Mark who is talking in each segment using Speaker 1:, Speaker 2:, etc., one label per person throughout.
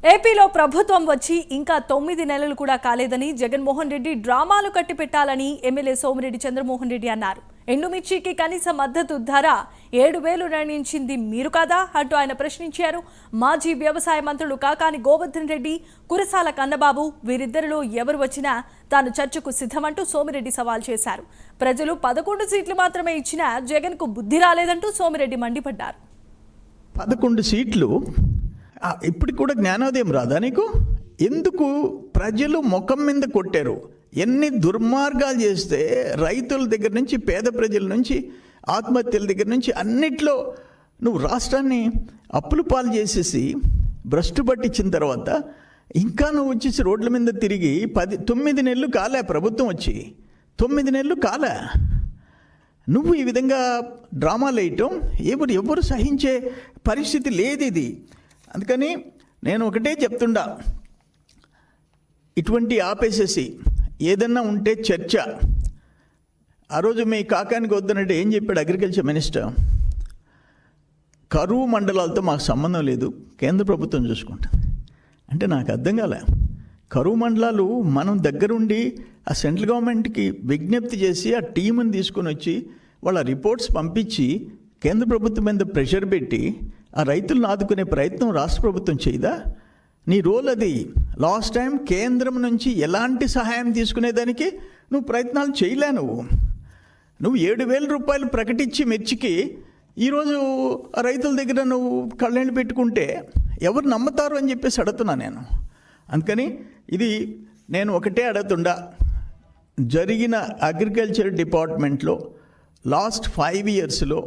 Speaker 1: ఏపీలో ప్రభుత్వం వచ్చి ఇంకా 9 నెలలు కూడా కాలేదని జగన్మోహన్ రెడ్డి డ్రామాలు కట్టిపెట్టాలని ఎమ్మెల్యే సోమిరెడ్డి చంద్రమోహన్ రెడ్డి అన్నారు. ఎండుమిర్చికి కనీస మద్దతు ధర 7,000 నిర్ణయించింది మీరు కాదా అంటూ ఆయన ప్రశ్నించారు. మాజీ వ్యవసాయ మంత్రులు కాకాని గోవర్ధన్ రెడ్డి, కురసాల కన్నబాబు వీరిద్దరిలో ఎవరు వచ్చినా తాను చర్చకు సిద్ధమంటూ సోమిరెడ్డి సవాల్ చేశారు. ప్రజలు 11 సీట్లు మాత్రమే ఇచ్చినా జగన్కు బుద్ధి రాలేదంటూ సోమిరెడ్డి మండిపడ్డారు.
Speaker 2: 11 సీట్లు ఇప్పుడు కూడా జ్ఞానోదయం రాదా నీకు? ఎందుకు ప్రజలు ముఖం మీద కొట్టారు? ఎన్ని దుర్మార్గాలు చేస్తే రైతుల దగ్గర నుంచి పేద ప్రజల నుంచి ఆత్మహత్యల దగ్గర నుంచి అన్నిట్లో నువ్వు రాష్ట్రాన్ని అప్పులు పాలు చేసేసి భ్రష్టు పట్టించిన తర్వాత ఇంకా నువ్వు వచ్చేసి రోడ్ల మీద తిరిగి 9 నెలలు కాలే ప్రభుత్వం వచ్చి 9 నెలలు కాలే నువ్వు ఈ విధంగా డ్రామాలు వేయటం ఎవరు సహించే పరిస్థితి లేదు ఇది. అందుకని నేను ఒకటే చెప్తుండా, ఇటువంటి ఆపేసేసి ఏదన్నా ఉంటే చర్చ. ఆ రోజు మీ కాకానికి వద్దనంటే ఏం చెప్పాడు అగ్రికల్చర్ మినిస్టర్? కరువు మండలాలతో మాకు సంబంధం లేదు, కేంద్ర ప్రభుత్వం చూసుకుంటుంది అంటే నాకు అర్థం కాలే. కరువు మండలాలు మనం దగ్గరుండి ఆ సెంట్రల్ గవర్నమెంట్కి విజ్ఞప్తి చేసి ఆ టీంని తీసుకొని వచ్చి వాళ్ళ రిపోర్ట్స్ పంపించి కేంద్ర ప్రభుత్వం మీద ప్రెషర్ పెట్టి ఆ రైతులను ఆదుకునే ప్రయత్నం రాష్ట్ర ప్రభుత్వం చేయదా? నీ రోల్ అది. లాస్ట్ టైం కేంద్రం నుంచి ఎలాంటి సహాయం తీసుకునేదానికి నువ్వు ప్రయత్నాలు చేయలే. నువ్వు 7,000 రూపాయలు ప్రకటించి మిర్చికి ఈరోజు రైతుల దగ్గర నువ్వు కళ్ళని పెట్టుకుంటే ఎవరు నమ్ముతారు అని చెప్పేసి అడుగుతున్నా నేను. అందుకని ఇది నేను ఒకటే అడుగుతుండా, జరిగిన అగ్రికల్చర్ డిపార్ట్మెంట్లో లాస్ట్ 5 ఇయర్స్లో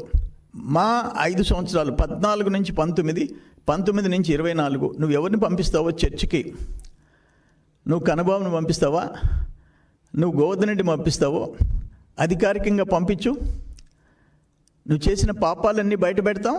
Speaker 2: మా 5 సంవత్సరాలు 14 నుంచి 19, 19 నుంచి 24 నువ్వు ఎవరిని పంపిస్తావో చర్చికి? నువ్వు కన్నబాబుని పంపిస్తావా? నువ్వు గోవర్ధన్ రెడ్డి పంపిస్తావో? అధికారికంగా పంపించు. నువ్వు చేసిన పాపాలన్నీ బయట పెడతాం.